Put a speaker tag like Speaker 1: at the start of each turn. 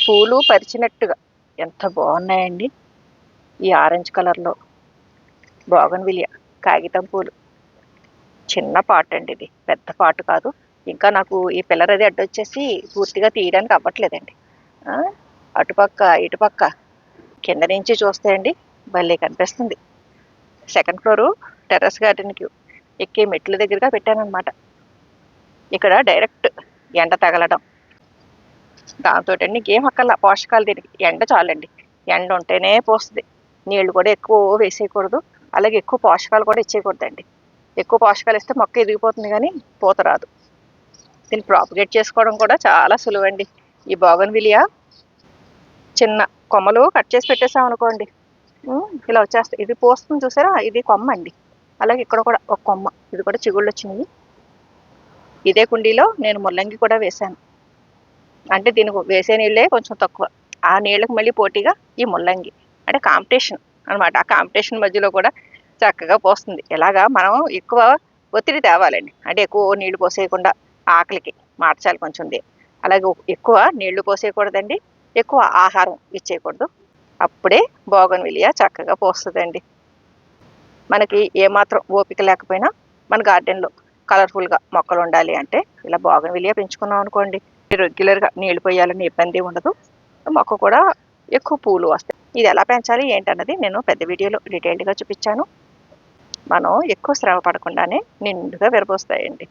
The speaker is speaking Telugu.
Speaker 1: పూలు పరిచినట్టుగా ఎంత బాగున్నాయండి. ఈ ఆరెంజ్ కలర్లో బోగన్విలియా కాగితం పూలు. చిన్న పాట్ అండి, ఇది పెద్ద పాటు కాదు. ఇంకా నాకు ఈ పిల్లర్ అది అడ్డొచ్చేసి పూర్తిగా తీయడానికి అవ్వట్లేదండి. అటుపక్క ఇటుపక్క కింద నుంచి చూస్తే అండి భలే కనిపిస్తుంది. సెకండ్ ఫ్లోరు టెర్రస్ గార్డెన్కి ఎక్కే మెట్ల దగ్గరగా పెట్టానమాట. ఇక్కడ డైరెక్ట్ ఎండ తగలడం, దాంతో అండి ఇంకేం అక్కర్లా. పోషకాలు దీనికి ఎండ చాలండి. ఎండ ఉంటేనే పోస్తుంది. నీళ్లు కూడా ఎక్కువ వేసేయకూడదు, అలాగే ఎక్కువ పోషకాలు కూడా ఇచ్చేయకూడదండి. ఎక్కువ పోషకాలు ఇస్తే మొక్క ఎదిగిపోతుంది కానీ పూత రాదు. దీన్ని ప్రాపగేట్ చేసుకోవడం కూడా చాలా సులువండి. ఈ బోగన్విలియా చిన్న కొమ్మలు కట్ చేసి పెట్టేసాం అనుకోండి, ఇలా వచ్చేస్తాయి. ఇది పోస్తుంది చూసారా, ఇది కొమ్మ అండి. అలాగే ఇక్కడ కూడా ఒక కొమ్మ, ఇది కూడా చిగుళ్ళు వచ్చినాయి. ఇదే కుండీలో నేను ముల్లంగి కూడా వేశాను. అంటే దీనికి వేసే నీళ్ళే కొంచెం తక్కువ, ఆ నీళ్ళకి మళ్ళీ పోటీగా ఈ ముల్లంగి అంటే కాంపిటీషన్ అనమాట. ఆ కాంపిటీషన్ మధ్యలో కూడా చక్కగా పోస్తుంది. ఇలాగా మనం ఎక్కువ ఒత్తిడి తేవాలండి. అంటే ఎక్కువ నీళ్లు పోసేయకుండా ఆకలికి మార్చాలి కొంచెం. అలాగే ఎక్కువ నీళ్లు పోసేయకూడదండి, ఎక్కువ ఆహారం ఇచ్చేయకూడదు. అప్పుడే బోగన్విలియా చక్కగా పోస్తుందండి. మనకి ఏమాత్రం ఓపిక లేకపోయినా మన గార్డెన్లో కలర్ఫుల్గా మొక్కలు ఉండాలి అంటే ఇలా బోగన్విలియా పెంచుకున్నాం అనుకోండి, రెగ్యులర్గా నీళ్లు పోయాలని ఇబ్బంది ఉండదు. మొక్క కూడా ఎక్కువ పూలు వస్తాయి. ఇది ఎలా పెంచాలి ఏంటన్నది నేను పెద్ద వీడియోలో డీటెయిల్డ్గా చూపించాను. మనం ఎక్కువ శ్రమ పడకుండానే నిండుగా విరబోస్తాయండి.